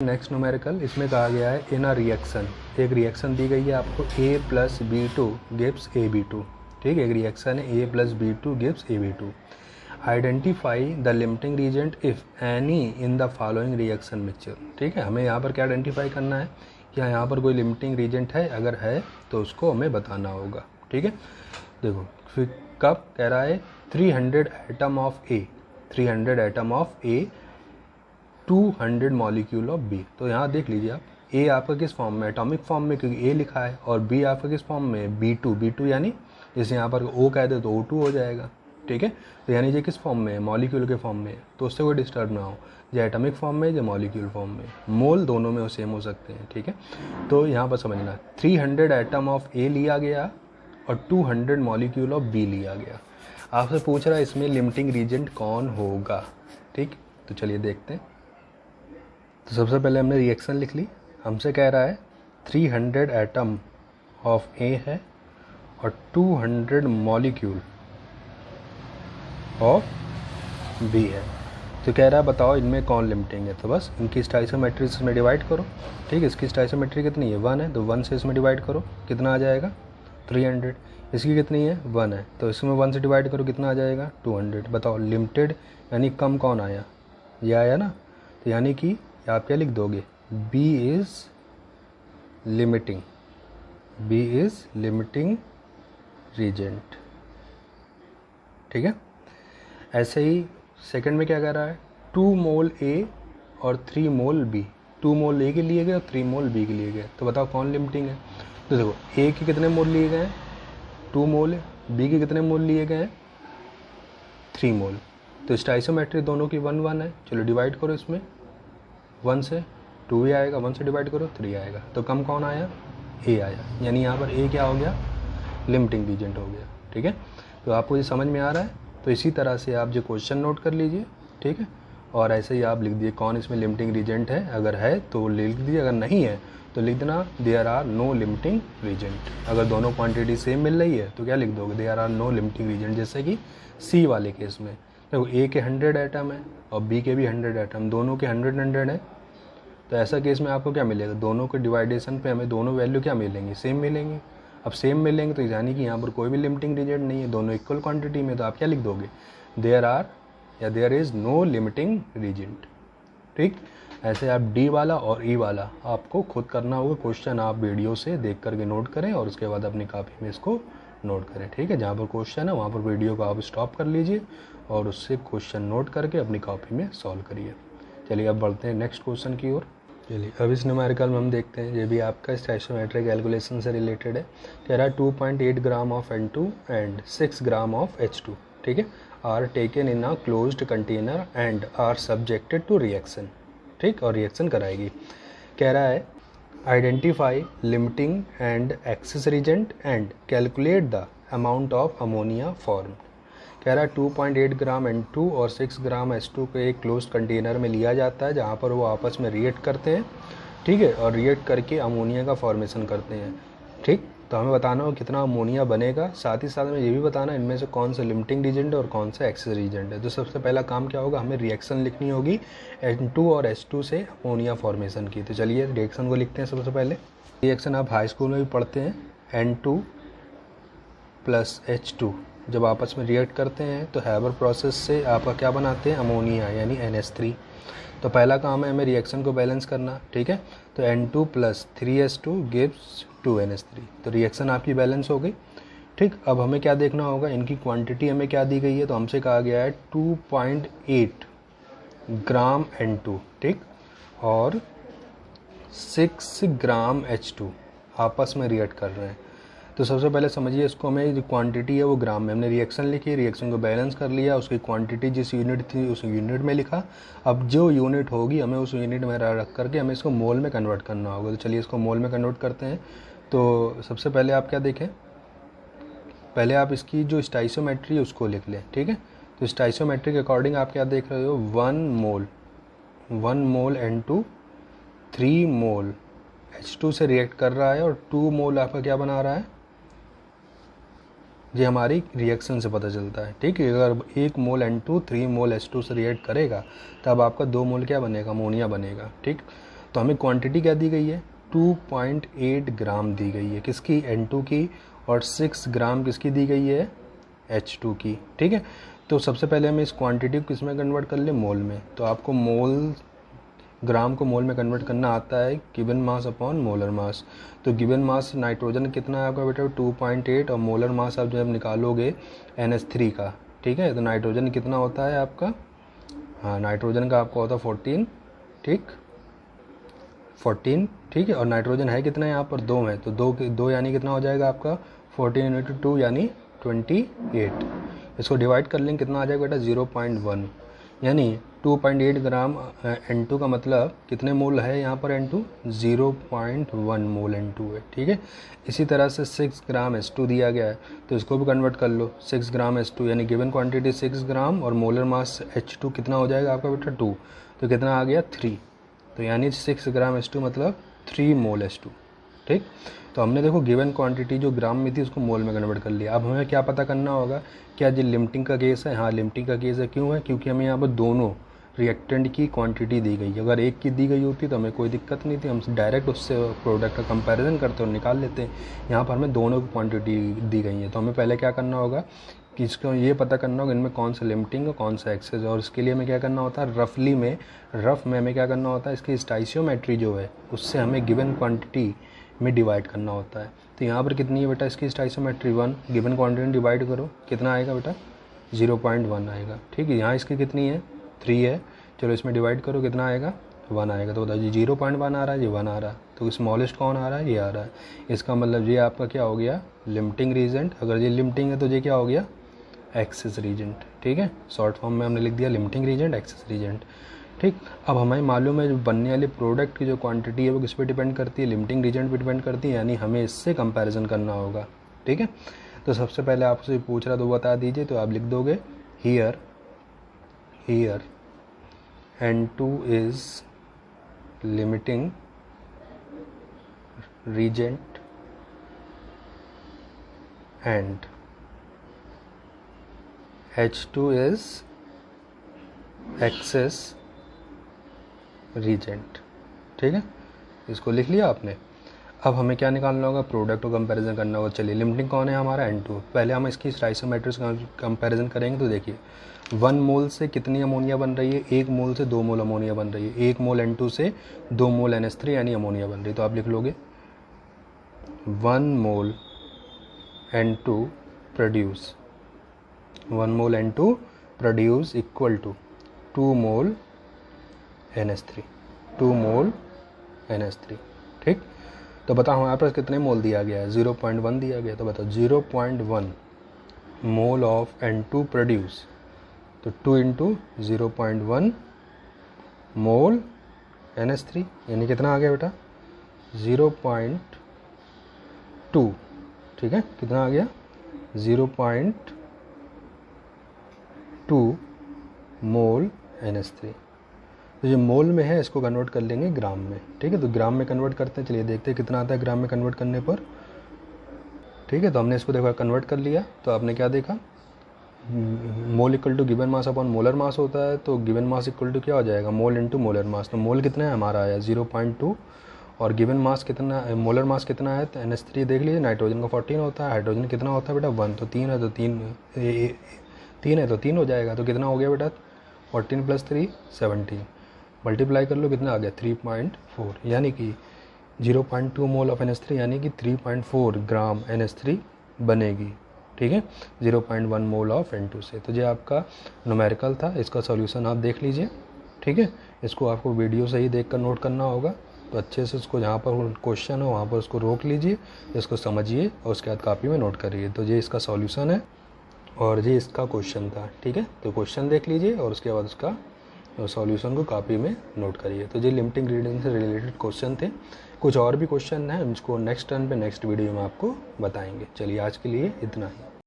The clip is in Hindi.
नेक्स्ट न्यूमेरिकल, इसमें कहा गया है इन अ रिएक्शन, एक रिएक्शन दी गई है आपको A + B2 गिव्स AB2, ठीक है, एक रिएक्शन है A + B2 gives AB2। Identify the limiting reagent if any in the following reaction mixture, ठीक है, हमें यहाँ पर क्या आइडेंटिफाई करना है कि यहाँ पर कोई लिमिटिंग रीजेंट है, अगर है तो उसको हमें बताना होगा, ठीक है। देखो फिर कब कह रहा है 300 atom of A, 300 atom of A 200 molecule of B, तो यहाँ देख लीजिए आप, A आपका किस फॉर्म में, एटॉमिक फॉर्म में, क्योंकि A लिखा है, और B आपका किस फॉर्म में, B2 यानी जैसे यहाँ पर O कह दे तो O2 हो जाएगा, ठीक है। तो यानी ये किस फॉर्म में, मॉलिक्यूल के फॉर्म में, तो उससे कोई डिस्टर्ब ना हो, जो एटॉमिक फॉर्म में, जो मॉलिक्यूल फॉर्म में, मोल दोनों में सेम हो सकते हैं, ठीक है। तो यहाँ पर समझना 300 एटम ऑफ A लिया गया और 200 मॉलिक्यूल ऑफ B लिया गया। आपसे पूछ रहा है इसमें लिमिटिंग रीजेंट कौन होगा, ठीक। तो चलिए देखते हैं। तो सबसे पहले हमने रिएक्शन लिख ली, हमसे कह रहा है 300 एटम ऑफ A है और 200 मॉलिक्यूल ऑफ B है। तो कह रहा है बताओ इनमें कौन लिमिटिंग है, तो बस इनकी स्टाइसोमेट्री से इसमें डिवाइड करो, ठीक है। इसकी स्टाइसोमेट्री कितनी है, 1 है, तो 1 से इसमें डिवाइड करो, कितना आ जाएगा 300। इसकी कितनी है, 1 है, तो इसमें 1 से डिवाइड करो, कितना आ जाएगा 200। बताओ लिमिटेड यानी कम कौन आया, ये आया ना, तो यानी कि आप क्या लिख दोगे, B is limiting, B is limiting reagent, ठीक है। ऐसे ही सेकंड में क्या कह रहा है, 2 मोल A और 3 मोल B, 2 मोल A के लिए गए और 3 मोल B के लिए गए, तो बताओ कौन लिमिटिंग है। तो देखो A के कितने मोल लिए गए हैं, 2 मोल, B के कितने मोल लिए गए हैं, 3 मोल, तो स्टाइसोमेट्री दोनों की 1 1 है। चलो डिवाइड करो, इसमें 1 से 2 ही आएगा, 1 से डिवाइड करो 3 आएगा, तो कम कौन आया, A आया, यानी यहाँ पर A क्या हो गया, लिमिटिंग रीजेंट हो गया, ठीक है। तो आपको ये समझ में आ रहा है। तो इसी तरह से आप जो क्वेश्चन नोट कर लीजिए, ठीक है, और ऐसे ही आप लिख दिए कौन इसमें लिमिटिंग रीजेंट है, अगर है तो लिख दीजिए, अगर नहीं है तो लिख देना there are no limiting reagent. अगर दोनों क्वांटिटी सेम मिल रही है तो क्या लिख दोगे, there are no limiting reagent. जैसे कि C वाले केस में देखो A के 100 एटम है और B के भी 100 एटम, दोनों के 100 है, तो ऐसा केस में आपको क्या मिलेगा, दोनों के डिवाइडेशन पे हमें दोनों वैल्यू क्या मिलेंगी, सेम मिलेंगी। अब सेम मिलेंगे तो यानी कि यहाँ पर कोई भी लिमिटिंग रीजेंट नहीं है, दोनों इक्वल क्वांटिटी में, तो आप क्या लिख दोगे, देयर आर या there is no limiting reagent, ठीक। ऐसे आप D वाला और E वाला आपको खुद करना होगा क्वेश्चन, आप वीडियो से देख करके नोट करें और उसके बाद अपनी कॉपी में इसको नोट करें, ठीक है। जहाँ पर क्वेश्चन है वहाँ पर वीडियो को आप स्टॉप कर लीजिए और उससे क्वेश्चन नोट करके अपनी कॉपी में सॉल्व करिए। चलिए अब बढ़ते हैं नेक्स्ट क्वेश्चन की ओर। चलिए अब इस न्यूमेरिकल में हम देखते हैं, ये भी आपका स्टैइसोमेट्रिक कैलकुलेशन से रिलेटेड है। कह रहा है 2.8 gram of N2 and 6 gram of H2, ठीक है, are taken in a closed container and are subjected to reaction, ठीक, और रिएक्शन कराएगी। कह रहा है identify limiting and excess reagent and calculate the amount of ammonia form. कह रहा है 2.8 ग्राम N2 और 6 ग्राम H2 को एक क्लोज्ड कंटेनर में लिया जाता है, जहाँ पर वो आपस में रिएक्ट करते हैं, ठीक है, और रिएक्ट करके अमोनिया का फॉर्मेशन करते हैं, ठीक। तो हमें बताना हो कितना अमोनिया बनेगा, साथ ही साथ हमें ये भी बताना है इनमें से कौन सा लिमिटिंग रीजेंट है और कौन सा एक्सेस रीजेंट है। तो सबसे पहला काम क्या होगा, हमें रिएक्शन लिखनी होगी N2 और H2 से अमोनिया फॉर्मेशन की। तो चलिए रिएक्शन को लिखते हैं। सबसे पहले रिएक्शन आप हाई स्कूल में भी पढ़ते हैं, N2 + H2 जब आपस में रिएक्ट करते हैं तो हैबर प्रोसेस से आपका क्या बनाते हैं, अमोनिया यानी NH3। तो पहला काम है हमें रिएक्शन को बैलेंस करना, ठीक है। तो N2 + 3H2 गिव्स 2NH3, तो रिएक्शन आपकी बैलेंस हो गई, ठीक। अब हमें क्या देखना होगा, इनकी क्वांटिटी हमें क्या दी गई है, तो हमसे कहा गया है 2.8 ग्राम N2, ठीक, और 6 ग्राम H2 आपस में रिएक्ट कर रहे हैं। तो सबसे पहले समझिए इसको, हमें जो क्वांटिटी है वो ग्राम में, हमने रिएक्शन लिखी, रिएक्शन को बैलेंस कर लिया, उसकी क्वांटिटी जिस यूनिट थी उस यूनिट में लिखा। अब जो यूनिट होगी हमें उस यूनिट में रख करके हमें इसको मोल में कन्वर्ट करना होगा। तो चलिए इसको मोल में कन्वर्ट करते हैं। तो सबसे पहले आप क्या देखें, पहले आप इसकी जो स्टाइसोमेट्री है उसको लिख लें, ठीक है। तो स्टाइसोमेट्री के अकॉर्डिंग आप क्या देख रहे हो, 1 मोल N2 3 मोल H2 से रिएक्ट कर रहा है और 2 मोल आपका क्या बना रहा है, ये हमारी रिएक्शन से पता चलता है, ठीक है। अगर 1 मोल N2 3 मोल H2 से रिएक्ट करेगा तब आपका 2 मोल क्या बनेगा, अमोनिया बनेगा, ठीक। तो हमें क्वांटिटी क्या दी गई है, 2.8 ग्राम दी गई है किसकी, N2 की, और 6 ग्राम किसकी दी गई है, H2 की। ठीक है, तो सबसे पहले हमें इस क्वांटिटी को किस में कन्वर्ट कर ले, मोल में। तो आपको मोल, ग्राम को मोल में कन्वर्ट करना आता है गिवन मास अपॉन मोलर मास। तो गिवन मास नाइट्रोजन कितना है आपका बेटा, 2.8, और मोलर मास आप जब निकालोगे NH3 का, ठीक है, तो नाइट्रोजन कितना होता है आपका, हाँ नाइट्रोजन का आपका होता है 14, ठीक 14, ठीक है, और नाइट्रोजन है कितना है यहाँ पर, 2 है, तो 2 यानी कितना हो जाएगा आपका 14 × 2 यानी 28। इसको डिवाइड कर लेंगे कितना आ जाएगा बेटा, 0.1, यानी 2.8 ग्राम N2 का मतलब कितने मोल है यहाँ पर N2, 0.1 मोल N2 है। ठीक है, इसी तरह से 6 ग्राम H2 दिया गया है, तो इसको भी कन्वर्ट कर लो, 6 ग्राम H2 यानी गिवन क्वांटिटी 6 ग्राम, और मोलर मास H2 कितना हो जाएगा आपका बेटा 2, तो कितना आ गया 3, तो यानी 6 ग्राम H2 मतलब 3 मोल H2। ठीक, तो हमने देखो गिवन क्वांटिटी जो ग्राम में थी उसको मोल में कन्वर्ट कर लिया। अब हमें क्या पता करना होगा, क्या ये लिमिटिंग का केस है, हाँ लिमिटिंग का केस है। क्यों है, क्योंकि हमें यहाँ पर दोनों रिएक्टेंट की क्वांटिटी दी गई है। अगर एक की दी गई होती तो हमें कोई दिक्कत नहीं थी, हम डायरेक्ट उससे प्रोडक्ट का कंपैरिजन करते और निकाल लेते हैं। यहाँ पर हमें दोनों की क्वांटिटी दी गई है, तो हमें पहले क्या करना होगा कि इसको ये पता करना होगा इनमें कौन सा लिमिटिंग और कौन सा एक्सेस है। और इसके लिए हमें क्या करना होता है, रफ में हमें क्या करना होता है, इसकी स्टाइशियोमेट्री जो है उससे हमें गिवन क्वांटिटी में डिवाइड करना होता है। तो यहाँ पर कितनी है बेटा इसकी स्टाइशियोमेट्री 1, गिवन क्वांटिटी डिवाइड करो कितना आएगा बेटा 0.1 आएगा। ठीक है, यहाँ इसकी कितनी है 3 है, चलो इसमें डिवाइड करो कितना आएगा 1 आएगा। तो बताइए 0.1 आ रहा है, ये 1 आ रहा है, तो स्मॉलेस्ट कौन आ रहा है, ये आ रहा है। इसका मतलब ये आपका क्या हो गया लिमिटिंग रीजेंट। अगर ये लिमिटिंग है तो ये क्या हो गया एक्सेस रीजेंट। ठीक है, शॉर्ट फॉर्म में हमने लिख दिया लिमिटिंग रीजेंट, एक्सेस रीजेंट। ठीक, अब हमें मालूम है जो बनने वाले प्रोडक्ट की जो क्वांटिटी है वो किस पे डिपेंड करती है, लिमिटिंग रीजेंट पे डिपेंड करती है, यानी हमें इससे कंपैरिजन करना होगा। ठीक है, तो सबसे पहले आपसे पूछ रहा तो बता दीजिए, तो आप लिख दोगे here N2 is limiting reagent and H2 is excess reagent। ठीक है, इसको लिख लिया आपने। अब हमें क्या निकालना होगा, प्रोडक्ट को कंपैरिजन करना होगा। चलिए लिमिटिंग कौन है हमारा N2, पहले हम इसकी स्टाइशियोमेट्री कंपैरिजन करेंगे। तो देखिए 1 मोल से कितनी अमोनिया बन रही है, 1 मोल से 2 मोल अमोनिया बन रही है। 1 मोल N2 से 2 मोल NH3 यानी अमोनिया बन रही है। तो आप लिख लोगे 1 mole N2 produce, 1 mole N2 produce equal to 2 mole NH3, 2 mole NH3। ठीक, तो बताओ हमारे पास कितने मोल दिया गया है, 0.1 दिया गया। तो बताओ 0.1 मोल ऑफ N2 प्रोड्यूस, तो 2 × 0.1 मोल NH3 यानी कितना आ गया बेटा 0.2। ठीक है, कितना आ गया 0.2 मोल NH3। तो जो मोल में है इसको कन्वर्ट कर लेंगे ग्राम में। ठीक है, तो ग्राम में कन्वर्ट करते हैं, चलिए देखते हैं कितना आता है ग्राम में कन्वर्ट करने पर। ठीक है, तो हमने इसको देखा कन्वर्ट कर लिया, तो आपने क्या देखा mole equal to given mass upon molar mass होता है। तो गिवन मास इक्वल टू क्या हो जाएगा मोल इंटू मोलर मास। तो मोल कितना है हमारा आया 0.2, और गिवन मास कितना है, मोलर मास कितना है, तो NH3 देख लीजिए, नाइट्रोजन का 14 होता है, हाइड्रोजन कितना होता है बेटा 1, तो 3 है, तो 3 है तो 3 हो जाएगा। तो कितना हो गया बेटा 14 + 3 17, मल्टीप्लाई कर लो कितना आ गया 3.4, यानी कि 0.2 मोल ऑफ NH3 यानी कि 3.4 ग्राम NH3 बनेगी। ठीक है, 0.1 मोल ऑफ N2 से। तो ये आपका न्यूमेरिकल था, इसका सॉल्यूशन आप देख लीजिए। ठीक है, इसको आपको वीडियो से ही देखकर नोट करना होगा, तो अच्छे से उसको जहाँ पर क्वेश्चन हो वहाँ पर उसको रोक लीजिए, इसको समझिए और उसके बाद कॉपी में नोट करिए। तो ये इसका सॉल्यूशन है और ये इसका क्वेश्चन था। ठीक है, तो क्वेश्चन देख लीजिए और उसके बाद उसका सॉल्यूशन को कॉपी में नोट करिए। तो ये लिमिटिंग रीजन से रिलेटेड क्वेश्चन थे। कुछ और भी क्वेश्चन हैं, हम इसको नेक्स्ट टर्न पे नेक्स्ट वीडियो में आपको बताएंगे। चलिए आज के लिए इतना ही।